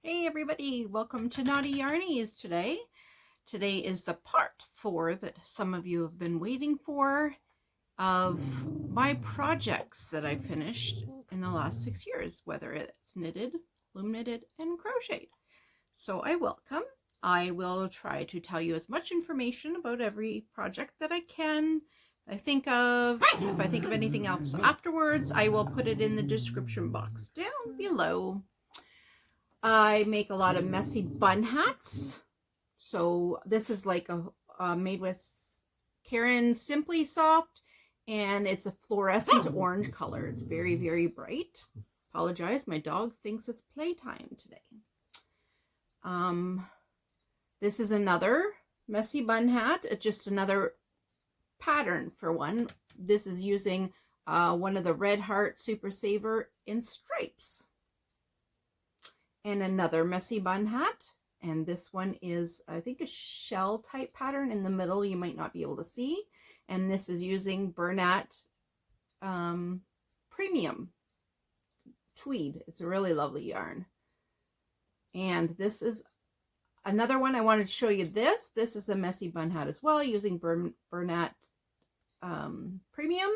Hey everybody, welcome to Knotty Yarnies today. Today is the part 4 that some of you have been waiting for of my projects that I finished in the last 6 years, whether it's knitted, loom knitted, and crocheted. So I will try to tell you as much information about every project that I can. If I think of anything else afterwards, I will put it in the description box down below. I make a lot of messy bun hats. So this is like a made with Karen Simply Soft, and it's a fluorescent orange color. It's very, very bright. Apologize, my dog thinks it's playtime today. This is another messy bun hat. It's just another pattern for one. This is using one of the Red Heart Super Saver in stripes. And another messy bun hat, and this one is, I think, a shell type pattern. In the middle you might not be able to see, and this is using Bernat Premium Tweed. It's a really lovely yarn. And this is another one I wanted to show you. This is a messy bun hat as well, using Bernat Premium,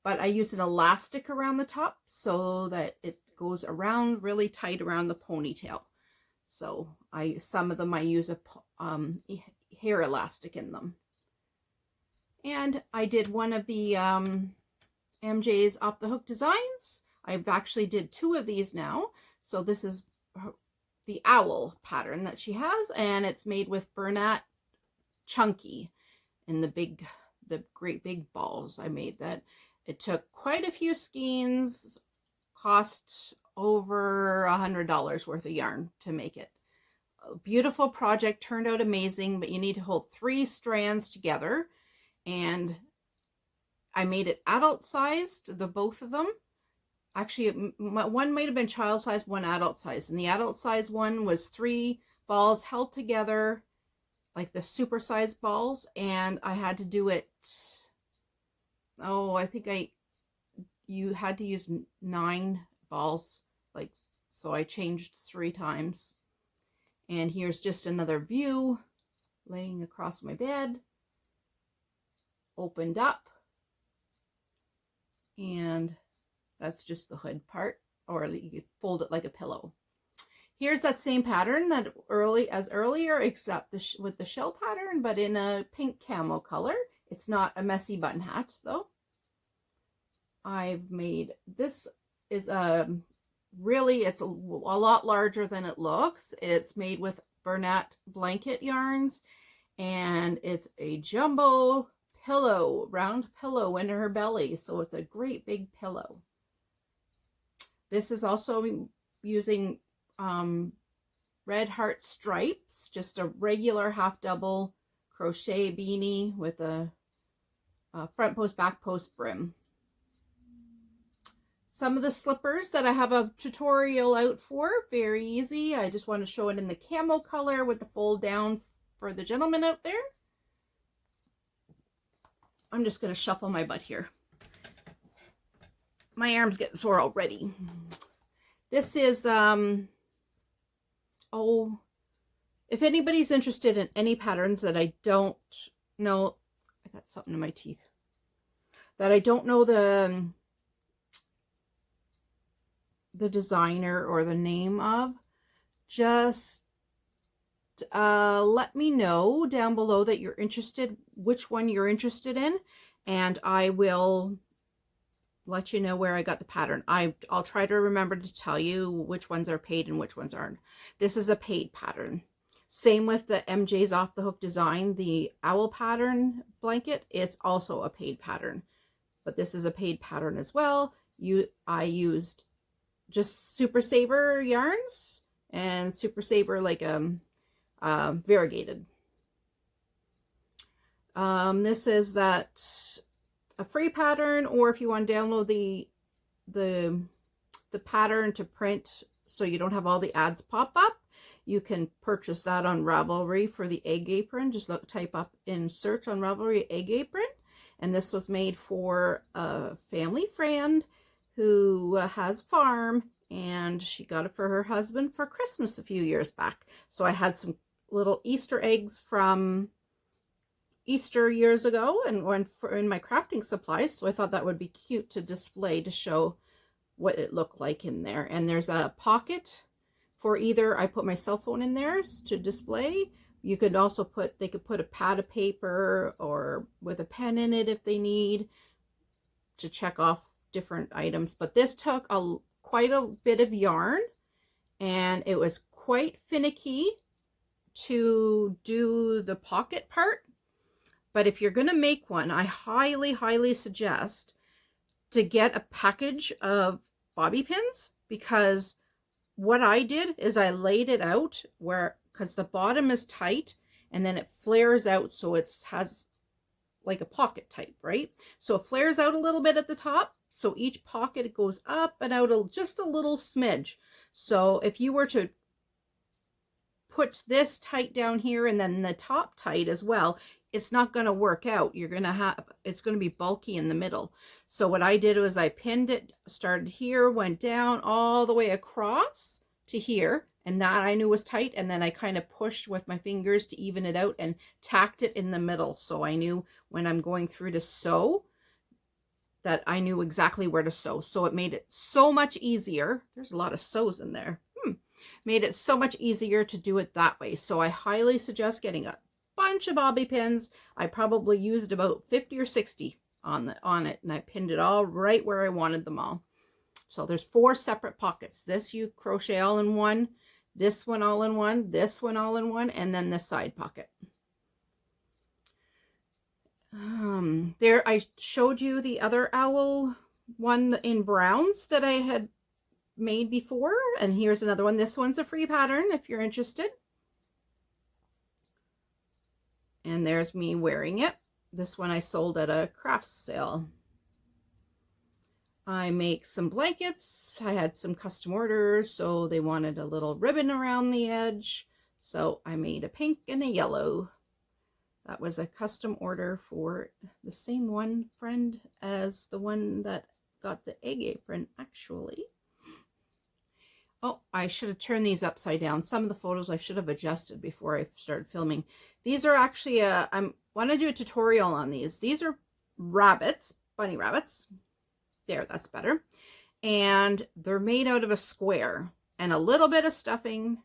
but I use an elastic around the top so that it goes around really tight around the ponytail. So some of them I use a hair elastic in them. And I did one of the MJ's Off the Hook designs. I've actually did 2 of these now. So this is the owl pattern that she has, and it's made with Bernat Chunky and the great big balls. I made that. It took quite a few skeins, cost over $100 worth of yarn to make it. A beautiful project, turned out amazing, but you need to hold 3 strands together. And I made it adult sized, both of them. Actually, one might have been child size, one adult size. And the adult size one was 3 balls held together, like the super size balls. And I had to do it, I think you had to use 9 balls, like, so I changed 3 times. And here's just another view laying across my bed, opened up, and that's just the hood part, or you could fold it like a pillow. Here's that same pattern that earlier, except with the shell pattern, but in a pink camo color. It's not a messy bun hat though. I've made, this is it's a lot larger than it looks. It's made with Bernat blanket yarns, and it's a jumbo pillow, round pillow in her belly. So it's a great big pillow. This is also using Red Heart stripes, just a regular half double crochet beanie with a front post, back post brim. Some of the slippers that I have a tutorial out for, very easy. I just want to show it in the camo color with the fold down for the gentleman out there. I'm just going to shuffle my butt here. My arm's getting sore already. This is, if anybody's interested in any patterns that I don't know, I got something in my teeth, that I don't know the designer or the name of, just let me know down below that you're interested, which one you're interested in, and I will let you know where I got the pattern. I'll try to remember to tell you which ones are paid and which ones aren't. This is a paid pattern. Same with the MJ's Off the Hook design, the owl pattern blanket. It's also a paid pattern, but this is a paid pattern as well. I used just Super Saver yarns and Super Saver like variegated. This is that a free pattern, or if you want to download the pattern to print so you don't have all the ads pop up, you can purchase that on Ravelry for the egg apron. Just type up in search on Ravelry egg apron, and this was made for a family friend who has a farm, and she got it for her husband for Christmas a few years back. So I had some little Easter eggs from Easter years ago and went for in my crafting supplies. So I thought that would be cute to display to show what it looked like in there. And there's a pocket for either, I put my cell phone in there to display. You could also put, they could put a pad of paper or with a pen in it if they need to check off different items. But this took quite a bit of yarn, and it was quite finicky to do the pocket part. But if you're going to make one, I highly, highly suggest to get a package of bobby pins, because what I did is I laid it out where, because the bottom is tight and then it flares out, so it has like a pocket type, right? So it flares out a little bit at the top, so each pocket goes up and out just a little smidge. So if you were to put this tight down here and then the top tight as well, it's not going to work out. You're going to have, it's going to be bulky in the middle. So what I did was I pinned it, started here, went down all the way across to here, and that I knew was tight, and then I kind of pushed with my fingers to even it out and tacked it in the middle. So I knew when I'm going through to sew that I knew exactly where to sew. So it made it so much easier. There's a lot of sews in there. Made it so much easier to do it that way. So I highly suggest getting a bunch of bobby pins. I probably used about 50 or 60 on it, and I pinned it all right where I wanted them all. So there's 4 separate pockets. This you crochet all in one, this one all in one, this one all in one, and then this side pocket. There I showed you the other owl one in browns that I had made before, and here's another one. This one's a free pattern if you're interested. And there's me wearing it. This one I sold at a crafts sale. I make some blankets. I had some custom orders, so they wanted a little ribbon around the edge. So I made a pink and a yellow. That was a custom order for the same one friend as the one that got the egg apron, actually. Oh, I should have turned these upside down. Some of the photos I should have adjusted before I started filming. These are actually, I want to do a tutorial on these. These are rabbits, bunny rabbits. There, that's better. And they're made out of a square and a little bit of stuffing,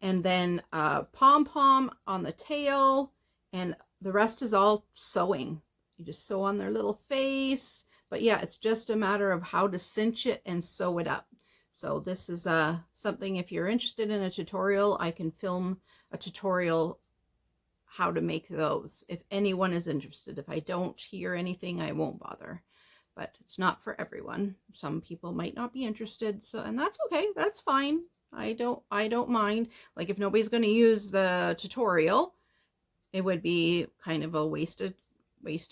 and then a pom-pom on the tail, and the rest is all sewing. You just sew on their little face. But yeah, it's just a matter of how to cinch it and sew it up. So this is something, if you're interested in a tutorial, I can film a tutorial how to make those if anyone is interested. If I don't hear anything, I won't bother. But it's not for everyone. Some people might not be interested, so, and that's okay. That's fine. I don't mind. Like, if nobody's going to use the tutorial, it would be kind of a waste of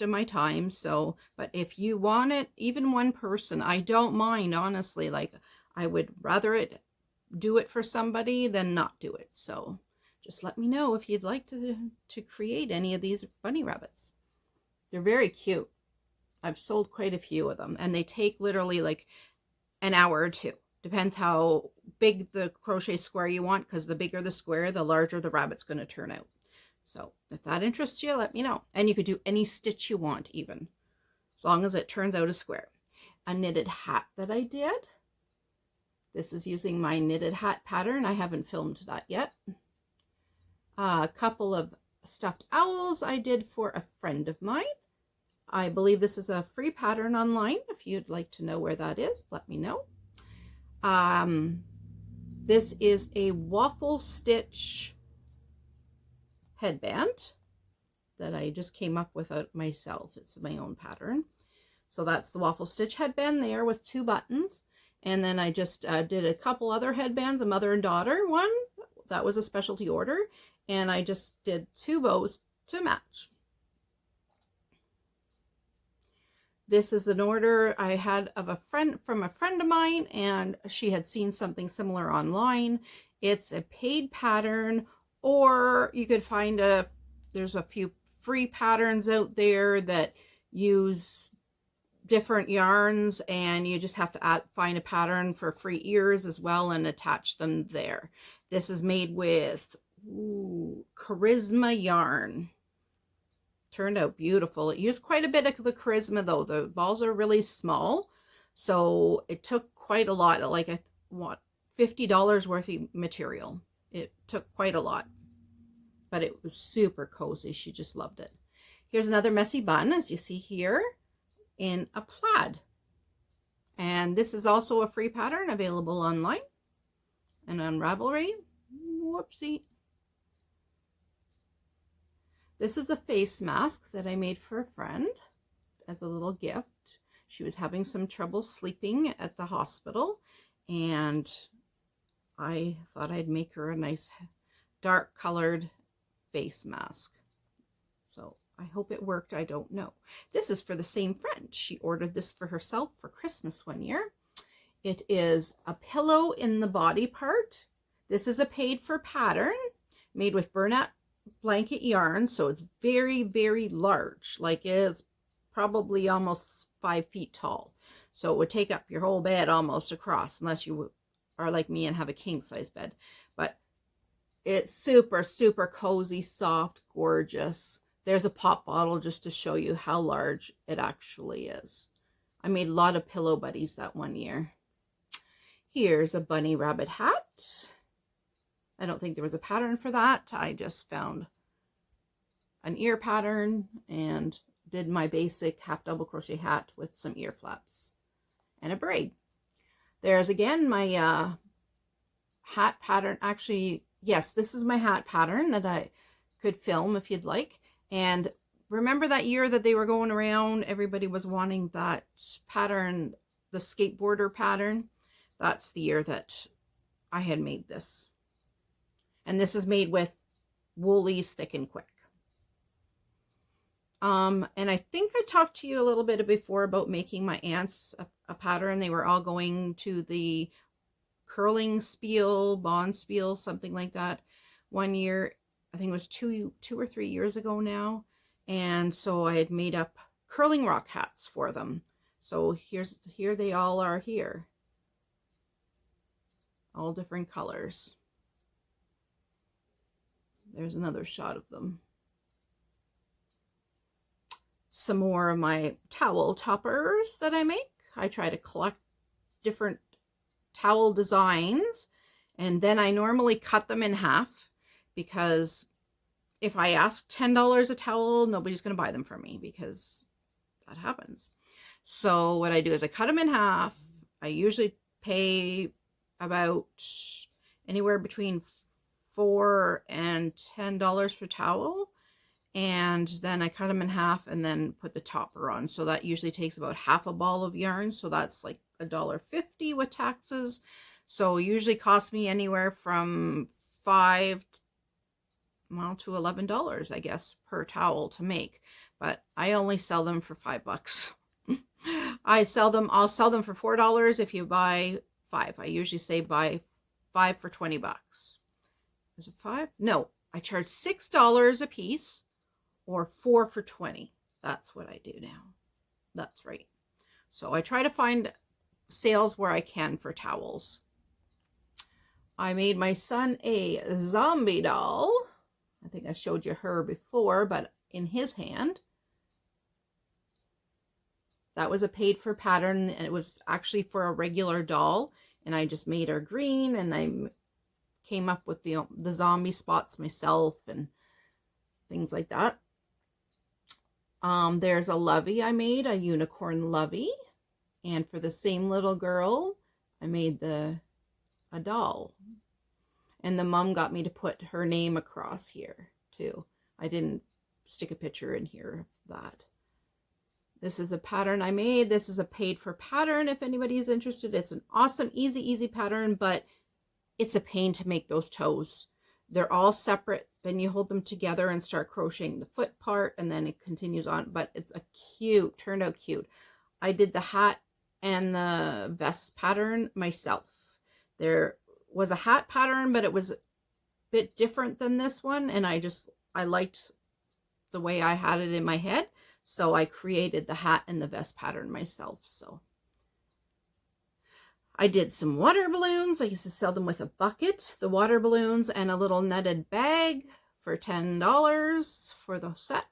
my time. So, but if you want it, even one person, I don't mind, honestly. Like, I would rather do it for somebody than not do it. So just let me know if you'd like to create any of these bunny rabbits. They're very cute. I've sold quite a few of them, and they take literally like an hour or two. Depends how big the crochet square you want, because the bigger the square, the larger the rabbit's going to turn out. So if that interests you, let me know. And you could do any stitch you want, even, as long as it turns out a square. A knitted hat that I did. This is using my knitted hat pattern. I haven't filmed that yet. A couple of stuffed owls I did for a friend of mine. I believe this is a free pattern online. If you'd like to know where that is, let me know. This is a waffle stitch headband that I just came up with myself. It's my own pattern. So that's the waffle stitch headband there with 2 buttons. And then I just did a couple other headbands, a mother and daughter one. That was a specialty order. And I just did 2 bows to match. This is an order I had of from a friend of mine, and she had seen something similar online. It's a paid pattern, or you could find there's a few free patterns out there that use different yarns, and you just have to find a pattern for free ears as well and attach them there. This is made with Charisma yarn. Turned out beautiful. It used quite a bit of the Charisma though. The balls are really small, so it took quite a lot, like I want $50 worth of material. It took quite a lot, but it was super cozy. She just loved it. Here's another messy bun, as you see here, in a plaid. And this is also a free pattern available online and on Ravelry. Whoopsie. This is a face mask that I made for a friend as a little gift. She was having some trouble sleeping at the hospital, and I thought I'd make her a nice dark colored face mask. So I hope it worked. I don't know. This is for the same friend. She ordered this for herself for Christmas one year. It is a pillow in the body part. This is a paid for pattern made with burlap blanket yarn, so it's very, very large. Like it's probably almost 5 feet tall. So it would take up your whole bed almost across, unless you are like me and have a king size bed. But it's super, super cozy, soft, gorgeous. There's a pop bottle just to show you how large it actually is. I made a lot of pillow buddies that one year. Here's a bunny rabbit hat. I don't think there was a pattern for that. I just found an ear pattern and did my basic half double crochet hat with some ear flaps and a braid. There's again my hat pattern. Actually, yes, this is my hat pattern that I could film if you'd like. And remember that year that they were going around, everybody was wanting that pattern, the skateboarder pattern. That's the year that I had made this. And this is made with Woolies Thick and Quick. And I think I talked to you a little bit before about making my aunts a pattern. They were all going to the curling spiel, bond spiel, something like that. One year, I think it was two or 3 years ago now. And so I had made up curling rock hats for them. So here they all are here. All different colors. There's another shot of them. Some more of my towel toppers that I make. I try to collect different towel designs, and then I normally cut them in half, because if I ask $10 a towel, nobody's going to buy them from me, because that happens. So what I do is I cut them in half. I usually pay about anywhere between $4 and $10 per towel, and then I cut them in half and then put the topper on. So that usually takes about half a ball of yarn, so that's like $1.50 with taxes. So it usually costs me anywhere from $5 to $11, I guess, per towel to make. But I only sell them for $5. I'll sell them for $4 if you buy 5. I usually say buy 5 for $20. Is it 5? No, I charge $6 a piece, or 4 for $20. That's what I do now. That's right. So I try to find sales where I can for towels. I made my son a zombie doll. I think I showed you her before, but in his hand. That was a paid for pattern, and it was actually for a regular doll. And I just made her green, and I came up with the zombie spots myself and things like that. There's a lovey I made, a unicorn lovey. And for the same little girl, I made a doll. And the mom got me to put her name across here too. I didn't stick a picture in here of that. This is a pattern I made. This is a paid for pattern if anybody's interested. It's an awesome, easy pattern, but it's a pain to make those toes. They're all separate. Then you hold them together and start crocheting the foot part, and then it continues on. But it's turned out cute. I did the hat and the vest pattern myself. There was a hat pattern, but it was a bit different than this one, and I liked the way I had it in my head. So I created the hat and the vest pattern myself. So I did some water balloons. I used to sell them with a bucket, the water balloons, and a little netted bag for $10 for the set.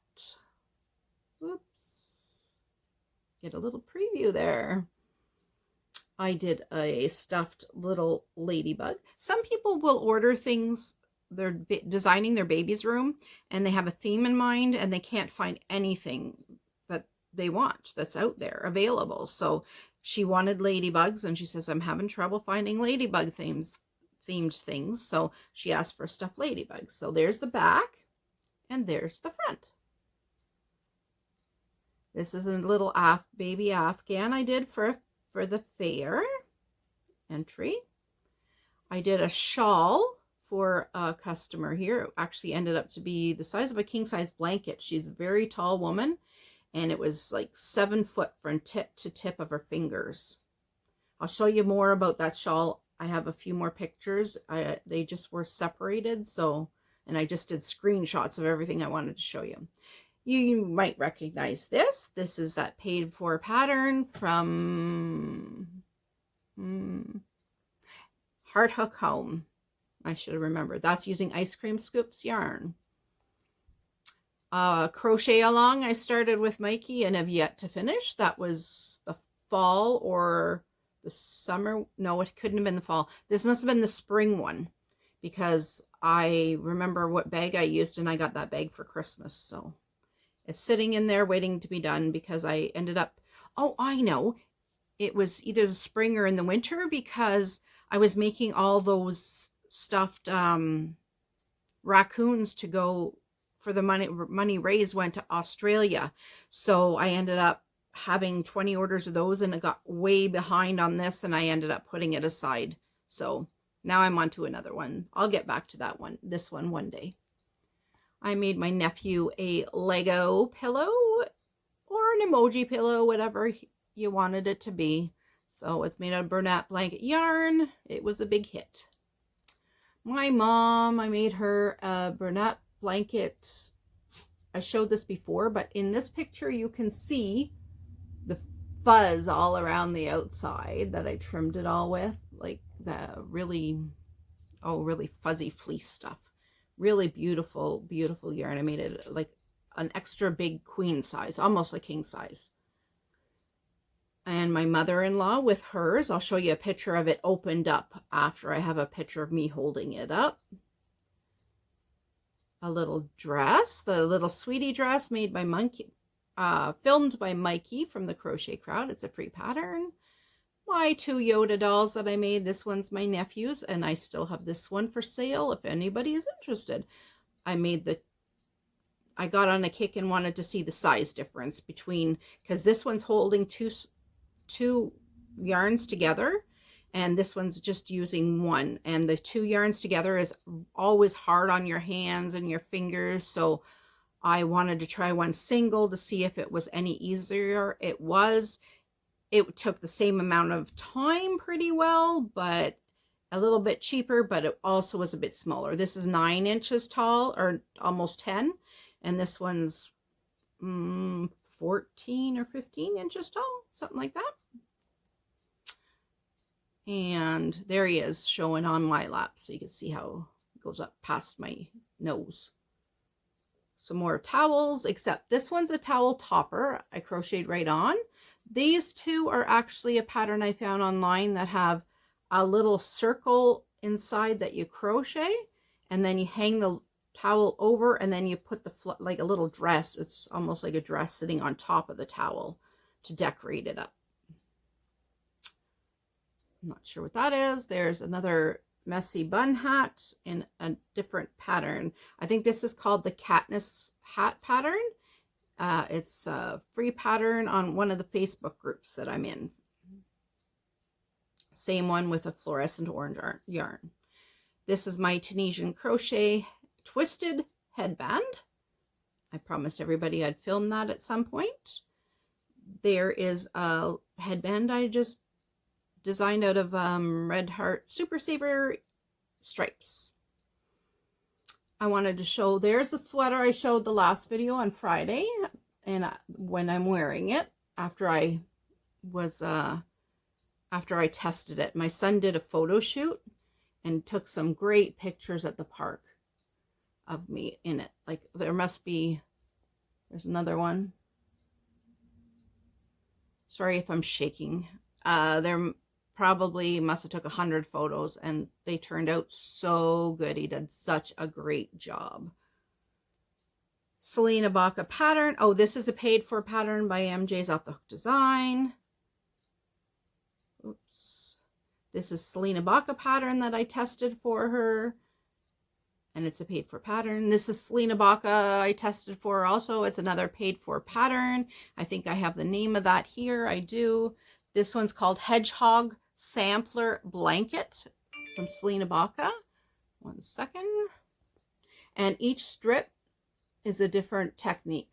Oops. Get a little preview there. I did a stuffed little ladybug. Some people will order things, they're designing their baby's room, and they have a theme in mind, and they can't find anything that they want that's out there available. So she wanted ladybugs, and she says, I'm having trouble finding ladybug themed things. So she asked for stuffed ladybugs. So there's the back, and there's the front. This is a little baby Afghan I did for the fair entry. I did a shawl for a customer here. It actually ended up to be the size of a king-size blanket. She's a very tall woman, and it was like 7 foot from tip to tip of her fingers. I'll show you more about that shawl. I have a few more pictures. They just were separated, so, and I just did screenshots of everything I wanted to show you. You might recognize this. This is that paid for pattern from Heart Hook Home. I should have remembered. That's using Ice Cream Scoops yarn. Crochet along I started with Mikey and have yet to finish. That was the fall or the summer. No, it couldn't have been the fall. This must have been the spring one, because I remember what bag I used, and I got that bag for Christmas. So it's sitting in there waiting to be done, because I ended up, oh, I know. It was either the spring or in the winter, because I was making all those stuffed raccoons to go for the money raised went to Australia. So I ended up having 20 orders of those, and it got way behind on this, and I ended up putting it aside. So now I'm on to another one. I'll get back to that one, this one day. I made my nephew a Lego pillow or an emoji pillow, whatever you wanted it to be. So it's made out of Bernat blanket yarn. It was a big hit. My mom, I made her a Bernat blanket. I showed this before, but in this picture you can see the fuzz all around the outside that I trimmed it all with, like the really fuzzy fleece stuff. Really beautiful, beautiful yarn. I made it like an extra big queen size, almost a king size. And my mother-in-law with hers, I'll show you a picture of it opened up after I have a picture of me holding it up. A little dress, the little sweetie dress made by Monkey, filmed by Mikey from the Crochet Crowd. It's a free pattern. My 2 Yoda dolls that I made. This one's my nephew's, and I still have this one for sale if anybody is interested. I got on a kick and wanted to see the size difference between, because this one's holding two yarns together, and this one's just using one, and the 2 yarns together is always hard on your hands and your fingers. So I wanted to try one single to see if it was any easier. It was. It took the same amount of time pretty well, but a little bit cheaper, but it also was a bit smaller. This is 9 inches tall, or almost 10, and this one's 14 or 15 inches tall, something like that. And there he is showing on my lap, so you can see how it goes up past my nose. Some more towels, except this one's a towel topper. I crocheted right on. These 2 are actually a pattern I found online that have a little circle inside that you crochet, and then you hang the towel over, and then you put the like a little dress. It's almost like a dress sitting on top of the towel to decorate it up. I'm not sure what that is. There's another messy bun hat in a different pattern. I think this is called the Katniss hat pattern. It's a free pattern on one of the Facebook groups that I'm in. Same one with a fluorescent orange yarn. This is my Tunisian crochet twisted headband. I promised everybody I'd film that at some point. There is a headband I just designed out of Red Heart Super Saver stripes. I wanted to show, there's a sweater I showed the last video on Friday. and when I'm wearing it, after I tested it. My son did a photo shoot and took some great pictures at the park of me in it. Like there's another one. Sorry if I'm shaking. There probably must have took 100 photos, and they turned out so good. He did such a great job. Selena Baca pattern. Oh, this is a paid for pattern by MJ's Off the Hook Design. Oops. This is Selena Baca pattern that I tested for her, and it's a paid for pattern. This is Selena Baca I tested for also. It's another paid for pattern. I think I have the name of that here. I do. This one's called Hedgehog Sampler Blanket from Selena Baca. One second. And each strip is a different technique.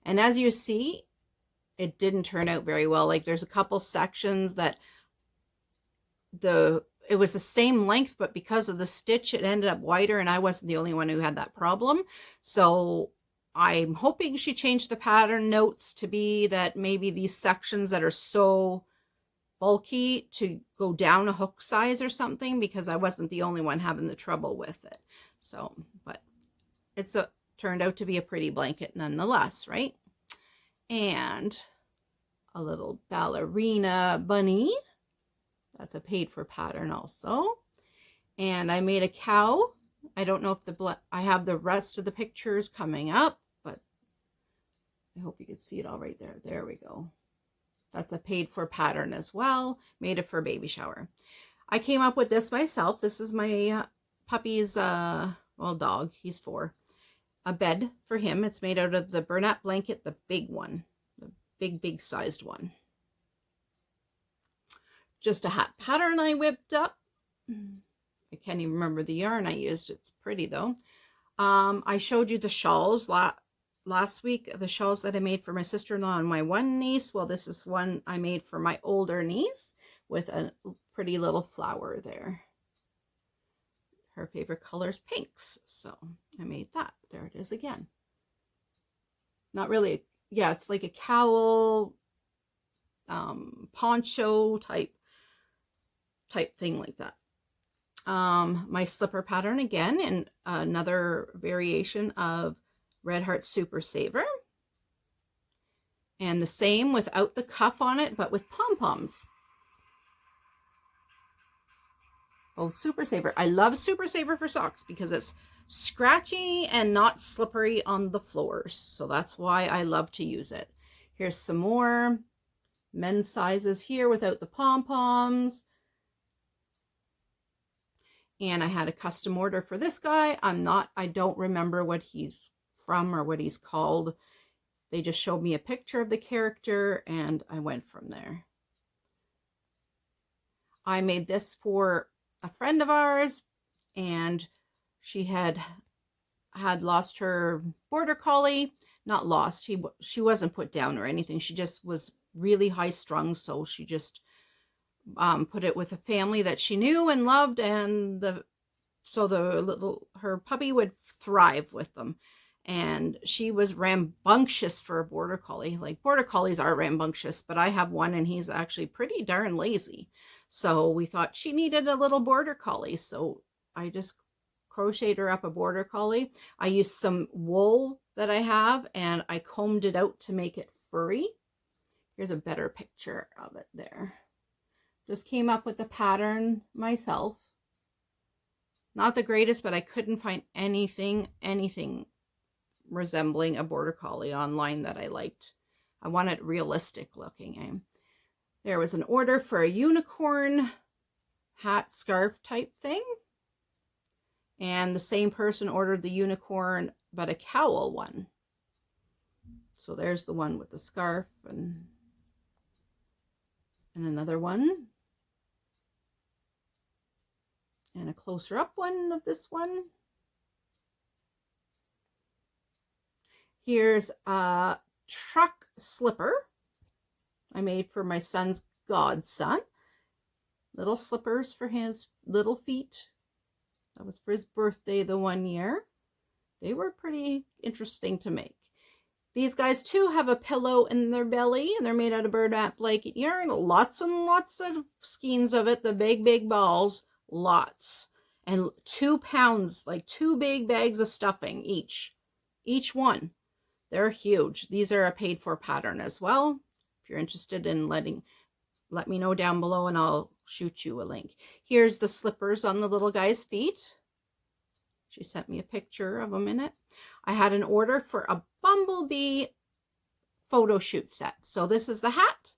And as you see, it didn't turn out very well. Like there's a couple sections that it was the same length, but because of the stitch, it ended up wider, and I wasn't the only one who had that problem. So I'm hoping she changed the pattern notes to be that maybe these sections that are so bulky to go down a hook size or something, because I wasn't the only one having the trouble with it. So, but it's turned out to be a pretty blanket nonetheless, right? And a little ballerina bunny. That's a paid for pattern also. And I made a cow. I don't know if I have the rest of the pictures coming up, but I hope you can see it all right there. There we go. That's a paid for pattern as well. Made it for a baby shower. I came up with this myself. This is my puppy's, dog. He's 4. A bed for him. It's made out of the Bernat blanket, the big one. The big sized one. Just a hat pattern I whipped up. I can't even remember the yarn I used. It's pretty though. I showed you the shawls last week, the shawls that I made for my sister-in-law and my one niece. Well, this is one I made for my older niece with a pretty little flower there. Her favorite color is pinks, so I made that. There it is again. Not really, yeah, it's like a cowl, poncho type thing like that. My slipper pattern again, and another variation of Red Heart Super Saver. And the same without the cuff on it, but with pom-poms. Oh, Super Saver. I love Super Saver for socks because it's scratchy and not slippery on the floors. So that's why I love to use it. Here's some more men's sizes here without the pom-poms. And I had a custom order for this guy. I don't remember what he's from or what he's called. They just showed me a picture of the character and I went from there. I made this for a friend of ours, and she had lost her border collie. Not lost. She wasn't put down or anything. She just was really high strung. So she just put it with a family that she knew and loved, and her puppy would thrive with them. And she was rambunctious for a border collie. Like, border collies are rambunctious, but I have one and he's actually pretty darn lazy. So we thought she needed a little border collie. So I just crocheted her up a border collie. I used some wool that I have and I combed it out to make it furry. Here's a better picture of it there. Just came up with the pattern myself. Not the greatest, but I couldn't find anything resembling a border collie online that I liked. I wanted realistic looking. There was an order for a unicorn hat scarf type thing. And the same person ordered the unicorn, but a cowl one. So there's the one with the scarf and another one. And a closer up one of this one. Here's a truck slipper I made for my son's godson. Little slippers for his little feet. That was for his birthday the one year. They were pretty interesting to make. These guys too have a pillow in their belly, and they're made out of burnap blanket yarn. Lots and lots of skeins of it. The big balls, lots. And 2 pounds, like 2 big bags of stuffing each one. They're huge. These are a paid for pattern as well. If you're interested in let me know down below and I'll shoot you a link. Here's the slippers on the little guy's feet. She sent me a picture of them in it. I had an order for a bumblebee photo shoot set. So this is the hat.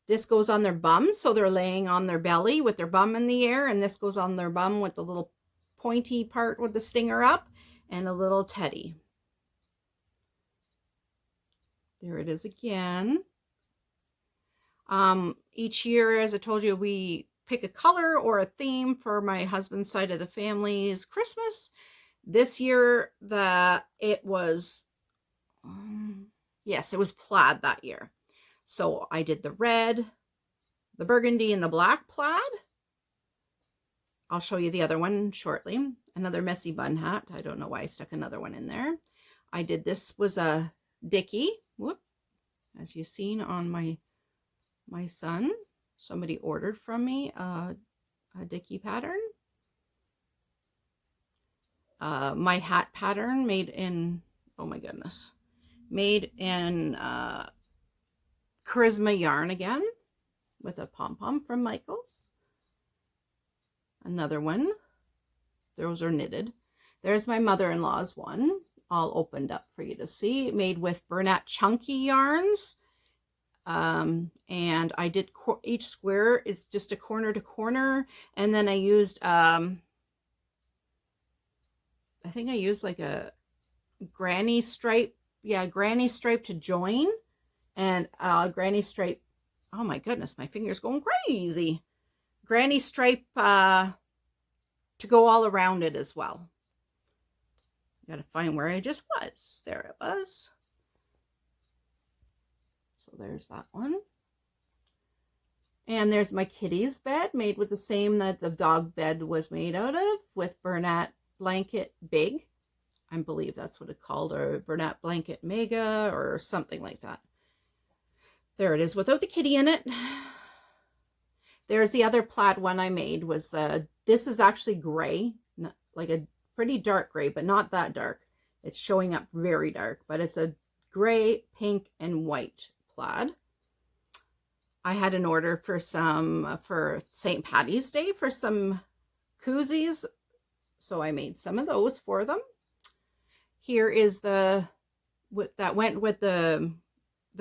This goes on their bum, so they're laying on their belly with their bum in the air, and this goes on their bum with the little pointy part with the stinger up, and a little teddy. There it is again. Each year, as I told you, we pick a color or a theme for my husband's side of the family's Christmas. This year, it was plaid that year. So I did the red, the burgundy, and the black plaid. I'll show you the other one shortly. Another messy bun hat. I don't know why I stuck another one in there. This was a Dickie. Whoop. As you've seen on my son. Somebody ordered from me a Dickie pattern. My hat pattern made in, oh my goodness, made in Charisma yarn again with a pom-pom from Michaels. Another one. Those are knitted. There's my mother-in-law's one, all opened up for you to see, made with Bernat chunky yarns. And I did each square is just a corner to corner, and then I used I think I used like a granny stripe, granny stripe to join, and granny stripe, oh my goodness, my finger's going crazy, granny stripe to go all around it as well. Gotta find where I just was. There it was. So there's that one. And there's my kitty's bed, made with the same that the dog bed was made out of, with Bernat blanket big. I believe that's what it's called, or Bernat blanket mega, or something like that. There it is without the kitty in it. There's the other plaid one I made. This is actually gray, like a pretty dark gray, but not that dark. It's showing up very dark, but it's a gray, pink, and white plaid. I had an order for St. Patty's Day for some koozies, so I made some of those for them. Here is that went with the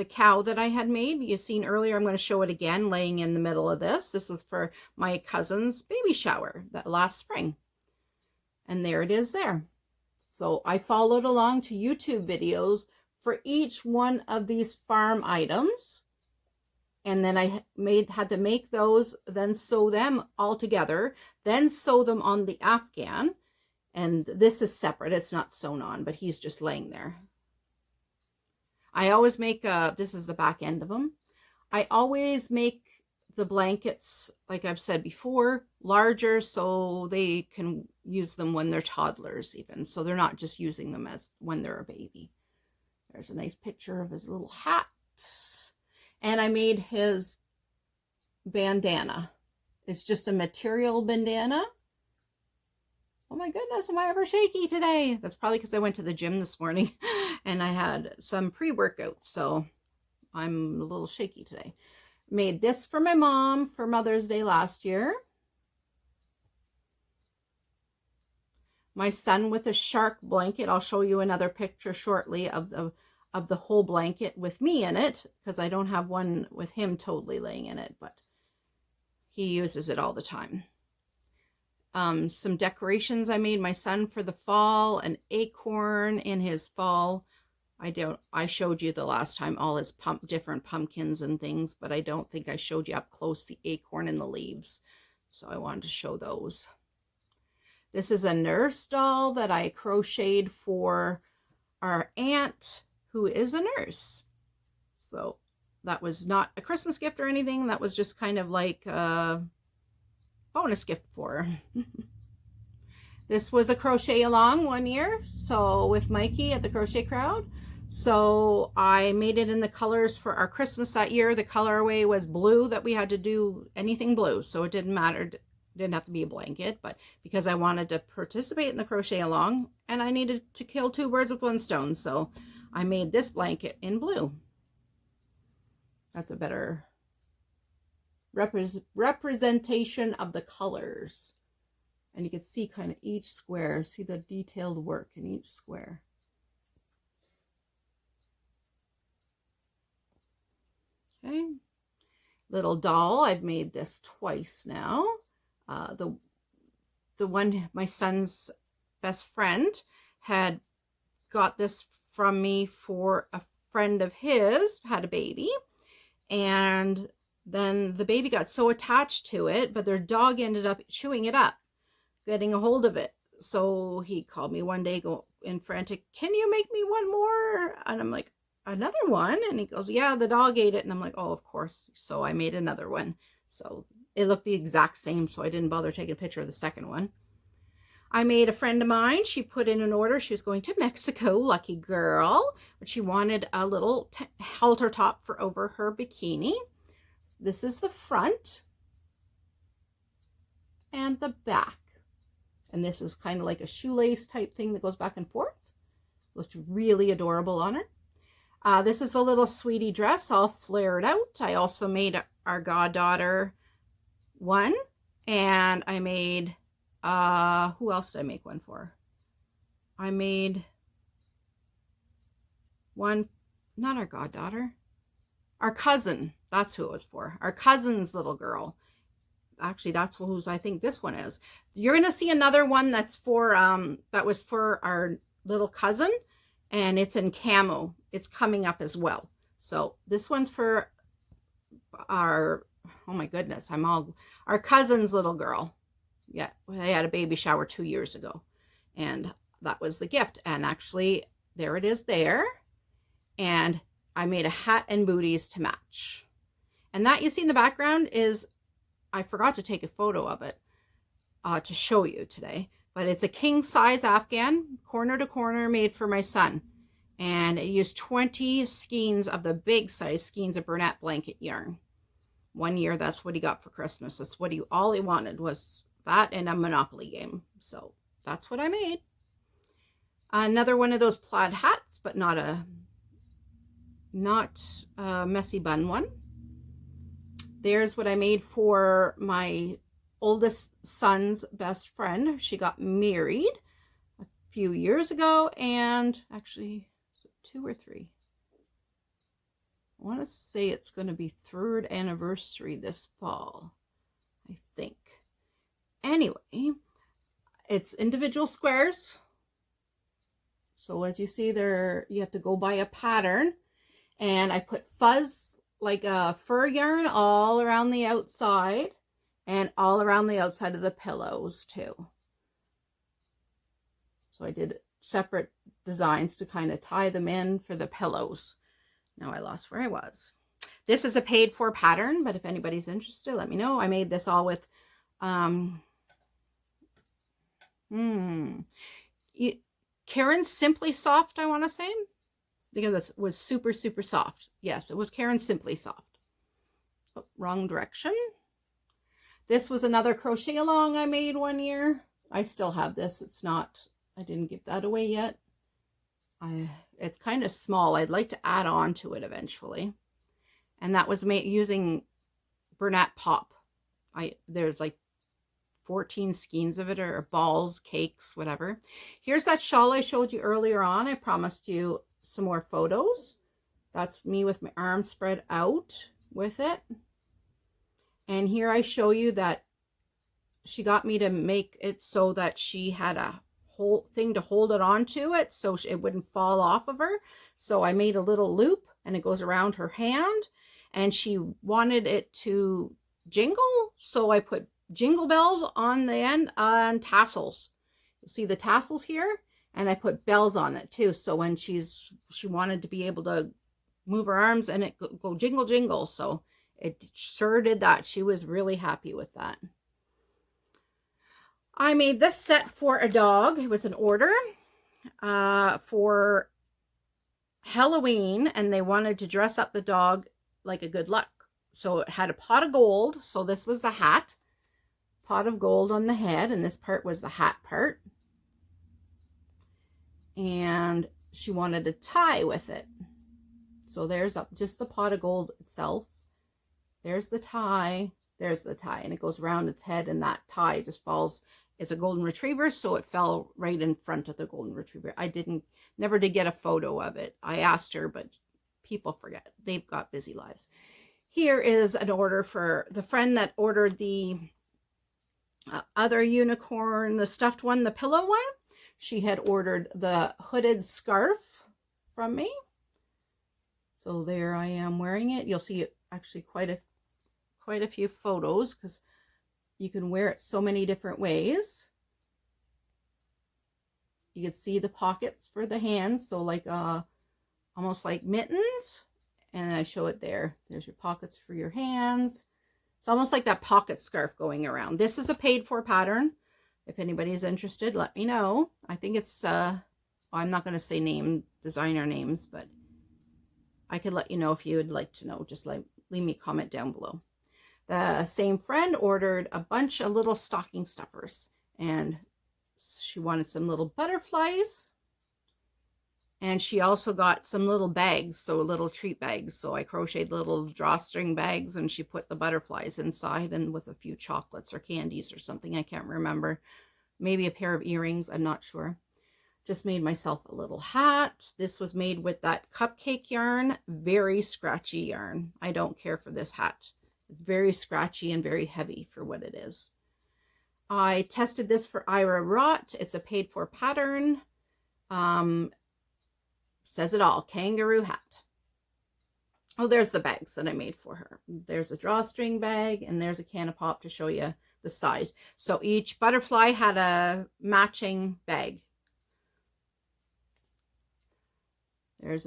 cow that I had made. You've seen earlier. I'm going to show it again, laying in the middle of this. This was for my cousin's baby shower that last spring, and there it is there. So I followed along to YouTube videos for each one of these farm items, and then I had to make those, then sew them all together, then sew them on the Afghan. And this is separate, it's not sewn on, but he's just laying there. I always make this is the back end of them. I always make the blankets, like I've said before, larger so they can use them when they're toddlers even, so they're not just using them as when they're a baby. There's a nice picture of his little hat. And I made his bandana. It's just a material bandana. Oh my goodness, am I ever shaky today? That's probably because I went to the gym this morning and I had some pre-workout, so I'm a little shaky today. Made this for my mom for Mother's Day last year. My son with a shark blanket. I'll show you another picture shortly of the whole blanket with me in it, because I don't have one with him totally laying in it, but he uses it all the time. Some decorations I made my son for the fall, an acorn in his fall. I showed you the last time all his different pumpkins and things, but I don't think I showed you up close the acorn and the leaves. So I wanted to show those. This is a nurse doll that I crocheted for our aunt, who is a nurse. So that was not a Christmas gift or anything. That was just kind of like a bonus gift for her. This was a crochet along one year, so with Mikey at the Crochet Crowd. So I made it in the colors for our Christmas that year. The colorway was blue, that we had to do anything blue. So it didn't matter. It didn't have to be a blanket, but because I wanted to participate in the crochet along and I needed to kill two birds with one stone. So I made this blanket in blue. That's a better representation of the colors. And you can see kind of each square, see the detailed work in each square. Okay, little doll. I've made this twice now. The one, my son's best friend had got this from me for a friend of his, had a baby, and then the baby got so attached to it, but their dog ended up chewing it up, getting a hold of it. So he called me one day, go in frantic, can you make me one more? And I'm like, another one? And he goes, yeah, the dog ate it. And I'm like, oh, of course. So I made another one. So it looked the exact same, so I didn't bother taking a picture of the second one. I made a friend of mine. She put in an order. She was going to Mexico, lucky girl, but she wanted a little halter top for over her bikini. This is the front and the back. And this is kind of like a shoelace type thing that goes back and forth. Looks really adorable on her. This is the little sweetie dress all flared out. I also made our goddaughter one, and I made, who else did I make one for? I made one, not our goddaughter, our cousin. That's who it was for. Our cousin's little girl. Actually, that's whose I think this one is. You're going to see another one that's for, that was for our little cousin, and it's in camo. It's coming up as well. So this one's for our, oh my goodness, our cousin's little girl. Yeah, they had a baby shower 2 years ago, and that was the gift. And actually, there it is there. And I made a hat and booties to match. And that you see in the background is, I forgot to take a photo of it to show you today, but it's a king size Afghan, corner to corner, made for my son. And it used 20 skeins of the big size skeins of Bernat blanket yarn. 1 year, that's what he got for Christmas. That's what all he wanted was that and a Monopoly game. So that's what I made. Another one of those plaid hats, but not a messy bun one. There's what I made for my oldest son's best friend. She got married a few years ago, and actually 2 or 3. I want to say it's going to be 3rd anniversary this fall, I think. Anyway, it's individual squares. So as you see there, you have to go by a pattern, and I put fuzz, like a fur yarn, all around the outside and all around the outside of the pillows too. So I did separate designs to kind of tie them in for the pillows. Now I lost where I was. This is a paid for pattern, but if anybody's interested, let me know. I made this all with Karen's Simply Soft, I want to say, because it was super, super soft. Yes, it was Karen's Simply Soft. Oh, wrong direction. This was another crochet along I made 1 year. I still have this. It's not, I didn't give that away yet. It's kind of small. I'd like to add on to it eventually. And that was made using Bernat Pop. There's like 14 skeins of it, or balls, cakes, whatever. Here's that shawl I showed you earlier on. I promised you some more photos. That's me with my arms spread out with it. And here I show you that she got me to make it so that she had a whole thing to hold it onto it so it wouldn't fall off of her. So I made a little loop, and it goes around her hand, and she wanted it to jingle, so I put jingle bells on the end on tassels. You see the tassels here? And I put bells on it too, so when she wanted to be able to move her arms and it go jingle jingle. So it sure did that. She was really happy with that. I made this set for a dog. It was an order for Halloween, and they wanted to dress up the dog like a good luck. So it had a pot of gold. So this was the hat, pot of gold on the head, and this part was the hat part. And she wanted a tie with it. So there's just the pot of gold itself. There's the tie. There's the tie, and it goes around its head, and that tie just falls. It's a golden retriever, so it fell right in front of the golden retriever. I never did get a photo of it. I asked her, but people forget. They've got busy lives. Here is an order for the friend that ordered the other unicorn, the stuffed one, the pillow one. She had ordered the hooded scarf from me. So there I am wearing it. You'll see actually quite a few photos because you can wear it so many different ways. You can see the pockets for the hands, so like almost like mittens, and I show it there. There's your pockets for your hands. It's almost like that pocket scarf going around. This is a paid for pattern. If anybody's interested, let me know. I think it's I'm not going to say designer names, but I could let you know if you would like to know. Just leave me a comment down below. The same friend ordered a bunch of little stocking stuffers, and she wanted some little butterflies, and she also got some little bags, so little treat bags. So I crocheted little drawstring bags, and she put the butterflies inside, and with a few chocolates or candies or something. I can't remember. Maybe a pair of earrings. I'm not sure. Just made myself a little hat. This was made with that cupcake yarn. Very scratchy yarn. I don't care for this hat. It's very scratchy and very heavy for what it is. I tested this for Ira Rott. It's a paid for pattern. Says it all. Kangaroo hat. Oh, there's the bags that I made for her. There's a drawstring bag, and there's a can of pop to show you the size. So each butterfly had a matching bag. There's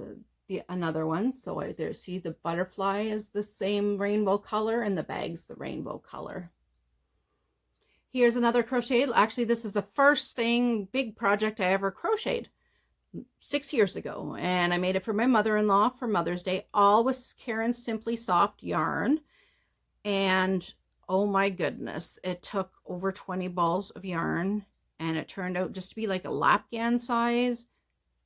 another one. So see the butterfly is the same rainbow color, and the bag's the rainbow color. Here's another crochet. Actually, this is the first big project I ever crocheted 6 years ago, and I made it for my mother-in-law for Mother's Day. All with Karen's Simply Soft yarn, and oh my goodness, it took over 20 balls of yarn, and it turned out just to be like a lapgan size.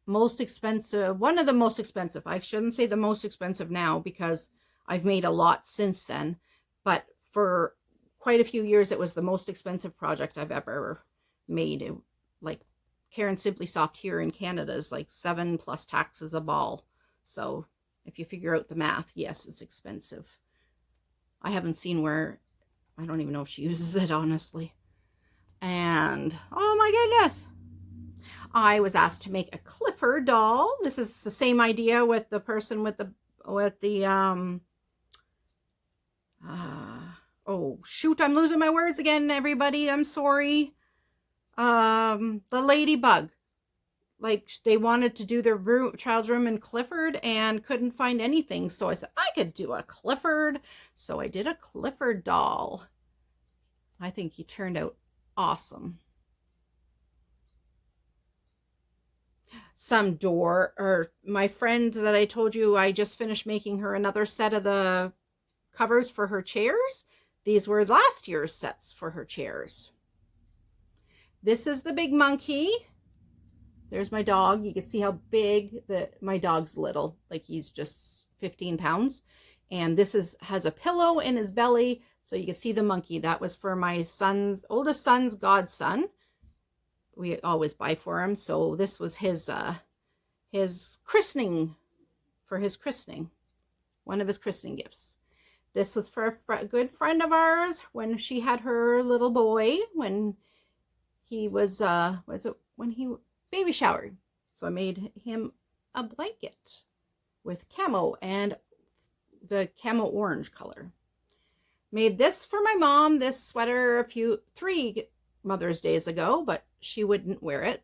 Most expensive, one of the most expensive. I shouldn't say the most expensive now because I've made a lot since then, but for quite a few years it was the most expensive project I've ever made. Like Karen Simply Soft here in Canada is like $7 plus taxes a ball. So if you figure out the math, yes, it's expensive. I haven't seen where, I don't even know if she uses it, honestly. And oh my goodness, I was asked to make a Clifford doll. This is the same idea with the person with the oh shoot, I'm losing my words again, everybody. I'm sorry. The ladybug. Like they wanted to do their child's room in Clifford and couldn't find anything. So I said I could do a Clifford. So I did a Clifford doll. I think he turned out awesome. Some door, or my friend that I told you, I just finished making her another set of the covers for her chairs. These were last year's sets for her chairs. This is the big monkey. There's my dog. You can see how big my dog's little, like he's just 15 pounds. And this has a pillow in his belly, so you can see the monkey. That was for my oldest son's godson. We always buy for him. So this was his christening, for his christening, one of his christening gifts. This was for a good friend of ours when she had her little boy, when he was baby showered. So I made him a blanket with camo and the camo orange color. Made this for my mom, this sweater 3 Mother's Days ago, but she wouldn't wear it.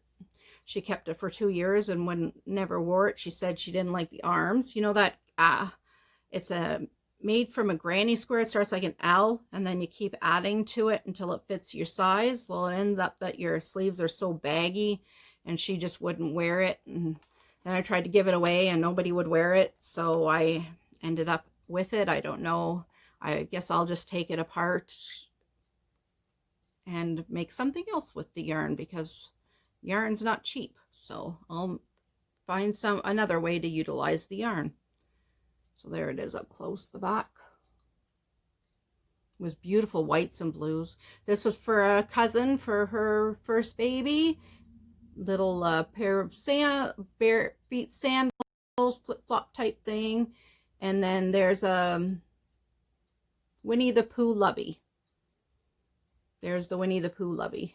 She kept it for 2 years and never wore it. She said she didn't like the arms. You know that it's made from a granny square. It starts like an L, and then you keep adding to it until it fits your size. Well, it ends up that your sleeves are so baggy, and she just wouldn't wear it. And Then I tried to give it away and nobody would wear it, so I ended up with it. I don't know. I guess I'll just take it apart and make something else with the yarn, because yarn's not cheap. So I'll find another way to utilize the yarn. So there it is up close, the back. It was beautiful whites and blues. This was for a cousin for her first baby. Little pair of bare feet sandals, flip-flop type thing. And then there's a Winnie the Pooh Lubby. There's the Winnie the Pooh Lubby.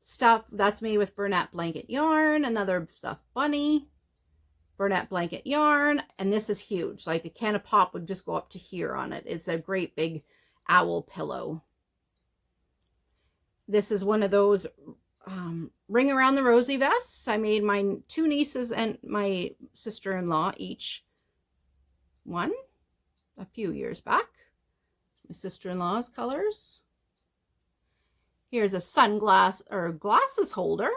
Stuff that's made with Bernat blanket yarn. Another stuffed bunny, Bernat blanket yarn, and this is huge. Like a can of pop would just go up to here on it. It's a great big owl pillow. This is one of those ring around the rosy vests. I made my two nieces and my sister-in-law each one a few years back. My sister-in-law's colors. Here's a sunglass or glasses holder.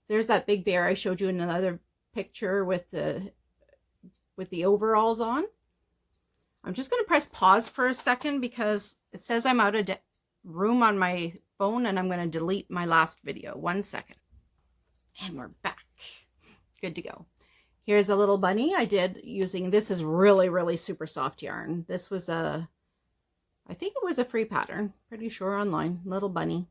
There's that big bear I showed you in another picture with the overalls on. I'm just going to press pause for a second because it says I'm out of room on my phone, and I'm going to delete my last video. 1 second. And we're back. Good to go. Here's a little bunny I did using, this is really, really super soft yarn. This was I think it was a free pattern, pretty sure online, little bunny.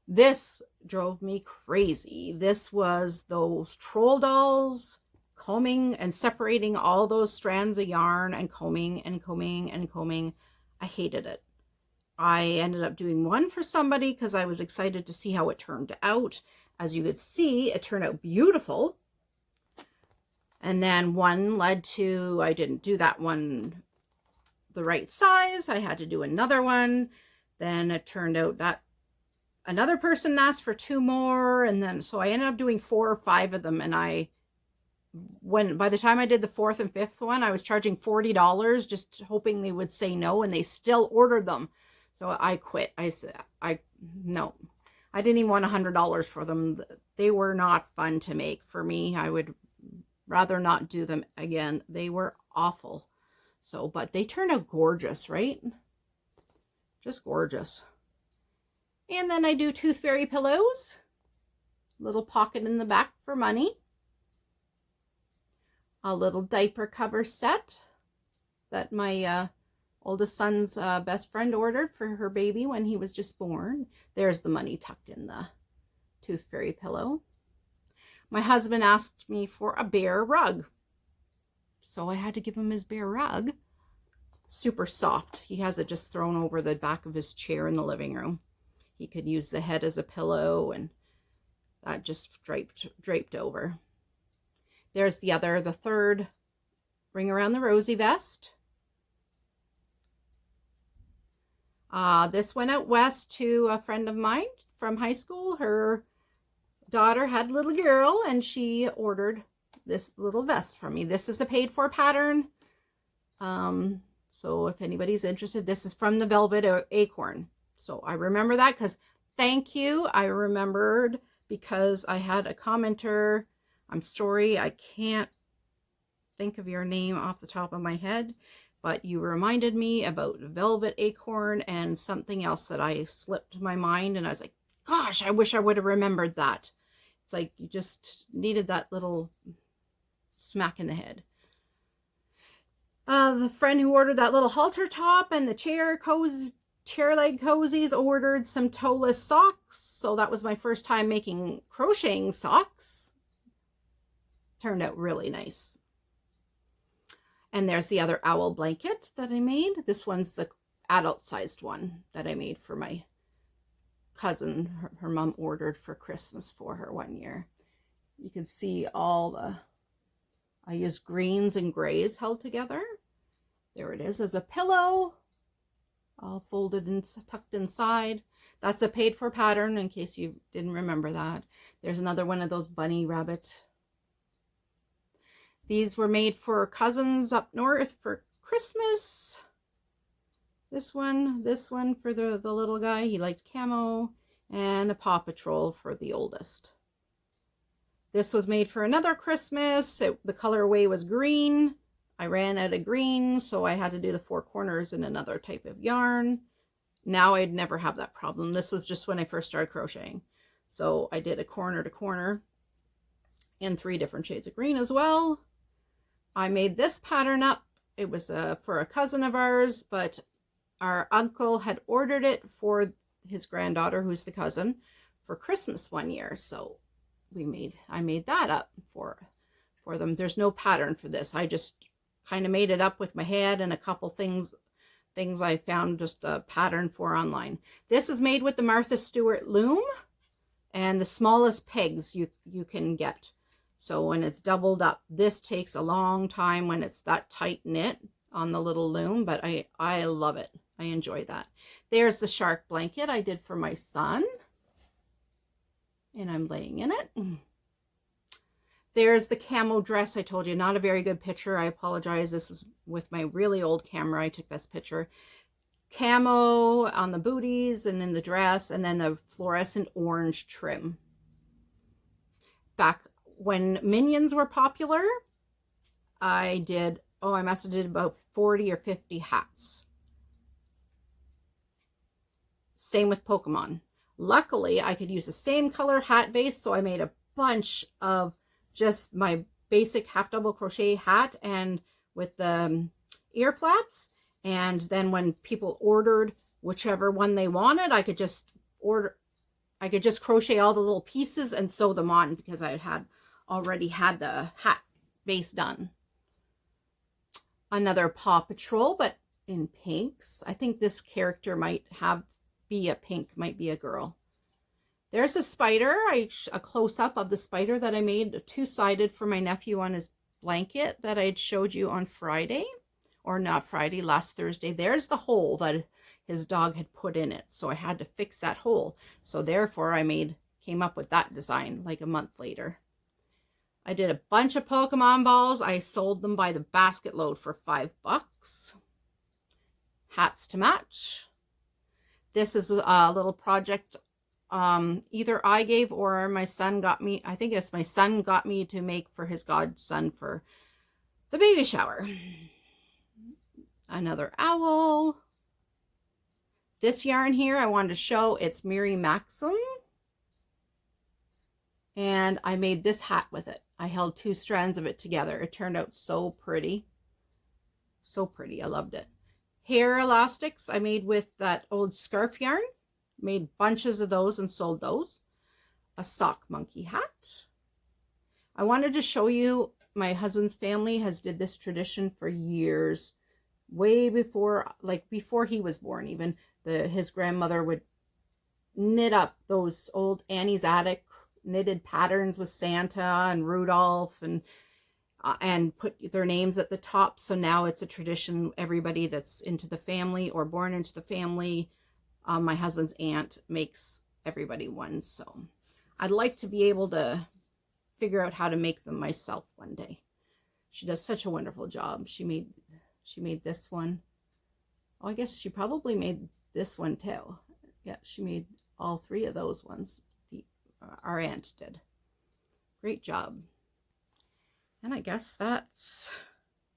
This drove me crazy. This was those troll dolls, combing and separating all those strands of yarn and combing and combing and combing. I hated it. I ended up doing one for somebody because I was excited to see how it turned out. As you could see, it turned out beautiful. And then one led to, I didn't do that one the right size. I had to do another one. Then it turned out that another person asked for 2 more. And then, so I ended up doing 4 or 5 of them. And by the time I did the 4th and 5th one, I was charging $40, just hoping they would say no, and they still ordered them. So I quit. I said, no, I didn't even want $100 for them. They were not fun to make for me. I would rather not do them again. They were awful. So, but they turned out gorgeous, right? Just gorgeous. And then I do tooth fairy pillows. Little pocket in the back for money. A little diaper cover set that my oldest son's best friend ordered for her baby when he was just born. There's the money tucked in the tooth fairy pillow. My husband asked me for a bear rug, so I had to give him his bear rug. Super soft. He has it just thrown over the back of his chair in the living room. He could use the head as a pillow, and that just draped over. There's the third ring around the rosy vest. This went out west to a friend of mine from high school. Her daughter had a little girl, and she ordered this little vest from me. This is a paid for pattern. So if anybody's interested, this is from the Velvet Acorn. So I remember that because thank you. I remembered because I had a commenter. I'm sorry, I can't think of your name off the top of my head, but you reminded me about Velvet Acorn and something else that I slipped my mind, and I was like, gosh, I wish I would have remembered that. It's like you just needed that little smack in the head. The friend who ordered that little halter top and the chair leg cozies ordered some toeless socks. So that was my first time making crocheting socks. Turned out really nice. And there's the other owl blanket that I made. This one's the adult sized one that I made for my cousin. Her mom ordered for Christmas for her one year. You can see I used greens and grays held together. There it is as a pillow, all folded and tucked inside. That's a paid for pattern in case you didn't remember that. There's another one of those bunny rabbit. These were made for cousins up north for Christmas. this one for the little guy. He liked camo, and a Paw Patrol for the oldest. This was made for another Christmas. The colorway was green. I ran out of green, so I had to do the 4 corners in another type of yarn. Now I'd never have that problem. This was just when I first started crocheting. So I did a corner to corner in 3 different shades of green as well. I made this pattern up. It was for a cousin of ours, but our uncle had ordered it for his granddaughter, who's the cousin, for Christmas one year. So I made that up for them. There's no pattern for this. I just kind of made it up with my head and a couple things I found just a pattern for online. This is made with the Martha Stewart loom and the smallest pegs you can get. So when it's doubled up, this takes a long time when it's that tight knit on the little loom, but I love it. I enjoy that. There's the shark blanket I did for my son, and I'm laying in it. There's the camo dress I told you, not a very good picture. I apologize. This is with my really old camera. I took this picture. Camo on the booties and in the dress, and then the fluorescent orange trim. Back when Minions were popular, I did, I must have did about 40 or 50 hats. Same with Pokemon. Luckily, I could use the same color hat base, so I made a bunch of just my basic half double crochet hat and with the ear flaps. And then when people ordered whichever one they wanted, I could just crochet all the little pieces and sew them on because I had already had the hat base done. Another Paw Patrol, but in pinks. I think this character might be a pink, might be a girl. There's a spider, a close-up of the spider that I made 2-sided for my nephew on his blanket that I showed you on Friday. Or not Friday, last Thursday. There's the hole that his dog had put in it. So I had to fix that hole. So therefore I came up with that design like a month later. I did a bunch of Pokemon balls. I sold them by the basket load for $5. Hats to match. This is a little project either I gave or my son got me. I think it's my son got me to make for his godson for the baby shower. Another owl. This yarn here I wanted to show, it's Miri Maxim. And I made this hat with it. I held 2 strands of it together. It turned out so pretty. So pretty. I loved it. Hair elastics I made with that old scarf yarn. Made bunches of those and sold those. A sock monkey hat. I wanted to show you, my husband's family has did this tradition for years. Way before, like before he was born even. His grandmother would knit up those old Annie's Attic knitted patterns with Santa and Rudolph and put their names at the top. So now it's a tradition. Everybody that's into the family or born into the family, my husband's aunt makes everybody one. So I'd like to be able to figure out how to make them myself one day. She does such a wonderful job. She made this one. Oh, I guess she probably made this one too. Yeah, she made all 3 of those ones. Our aunt did. Great job. And I guess that's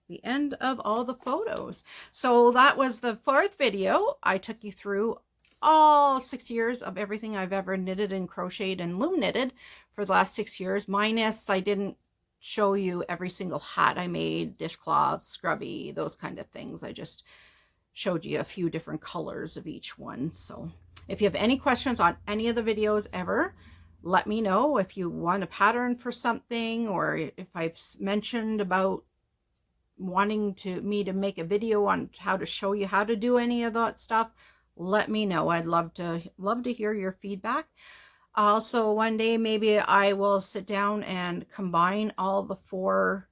the end of all the photos. So that was the 4th video. I took you through all 6 years of everything I've ever knitted and crocheted and loom knitted for the last 6 years. Minus I didn't show you every single hat I made, dishcloth, scrubby, those kind of things. I just showed you a few different colors of each one. So if you have any questions on any of the videos ever, let me know. If you want a pattern for something, or if I've mentioned about wanting me to make a video on how to show you how to do any of that stuff, let me know. I'd love to hear your feedback. Also, one day maybe I will sit down and combine all the 4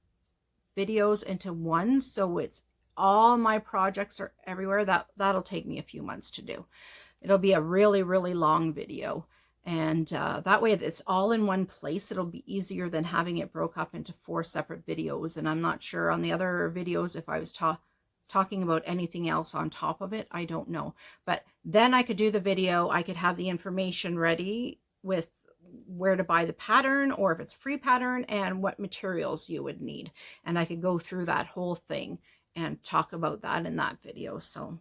videos into one, so it's all my projects are everywhere. That'll take me a few months to do. It'll be a really, really long video. And that way it's all in one place. It'll be easier than having it broke up into 4 separate videos. And I'm not sure on the other videos if I was talking about anything else on top of it, I don't know. But then I could do the video. I could have the information ready with where to buy the pattern, or if it's a free pattern, and what materials you would need. And I could go through that whole thing and talk about that in that video. So,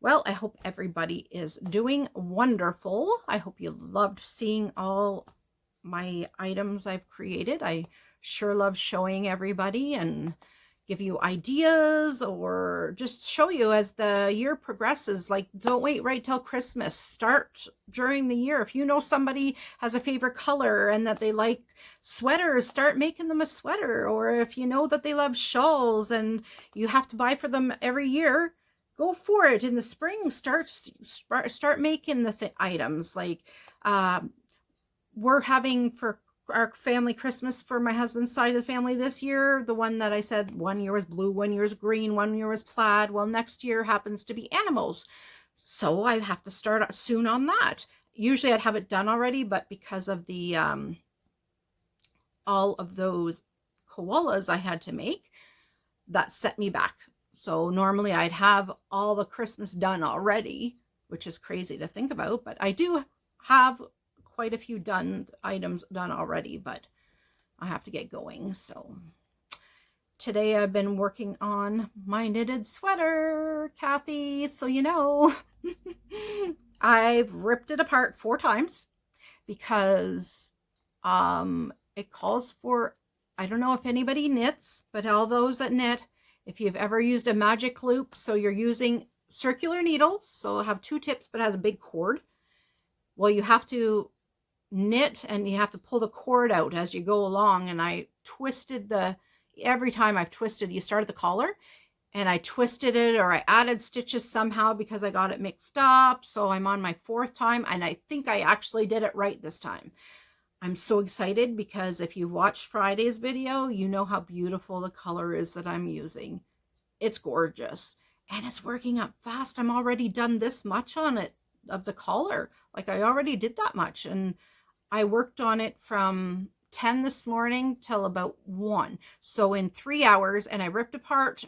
well, I hope everybody is doing wonderful. I hope you loved seeing all my items I've created. I sure love showing everybody and give you ideas, or just show you as the year progresses. Like, don't wait right till Christmas. Start during the year. If you know somebody has a favorite color and that they like sweaters, start making them a sweater. Or if you know that they love shawls and you have to buy for them every year, go for it. In the spring, start making the items. Like, we're having for our family Christmas for my husband's side of the family this year, the one that I said 1 year was blue, 1 year was green, 1 year was plaid. Well, next year happens to be animals, so I have to start soon on that. Usually I'd have it done already, but because of the all of those koalas I had to make, that set me back. So normally I'd have all the Christmas done already, which is crazy to think about, but I do have quite a few items done already, but I have to get going. So today I've been working on my knitted sweater, Kathy, so you know. I've ripped it apart 4 times because it calls for, I don't know if anybody knits, but all those that knit, if you've ever used a magic loop, so you're using circular needles, so it'll have 2 tips but it has a big cord. Well, you have to knit and you have to pull the cord out as you go along, and I twisted every time I've twisted, you start at the collar, and I twisted it, or I added stitches somehow because I got it mixed up. So I'm on my 4th time, and I think I actually did it right this time. I'm so excited because if you watched Friday's video, you know how beautiful the color is that I'm using. It's gorgeous, and it's working up fast. I'm already done this much on it of the collar. Like, I already did that much, and I worked on it from 10 this morning till about 1. So in 3 hours, and I ripped apart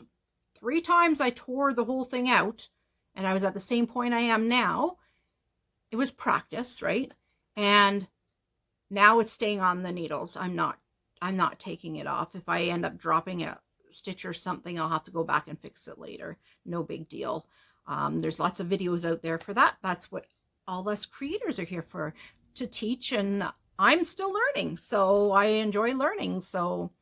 3 times. I tore the whole thing out, and I was at the same point I am now. It was practice, right? And now it's staying on the needles. I'm not taking it off. If I end up dropping a stitch or something, I'll have to go back and fix it later. No big deal. There's lots of videos out there for that. That's what all us creators are here for, to teach, and I'm still learning, so I enjoy learning. So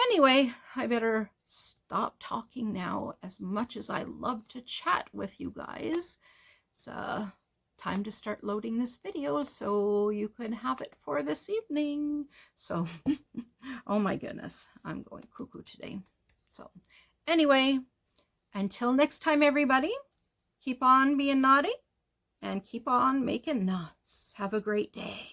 anyway, I better stop talking now. As much as I love to chat with you guys, it's time to start loading this video so you can have it for this evening. So oh my goodness, I'm going cuckoo today. So anyway, until next time, everybody, keep on being naughty and keep on making knots. Have a great day.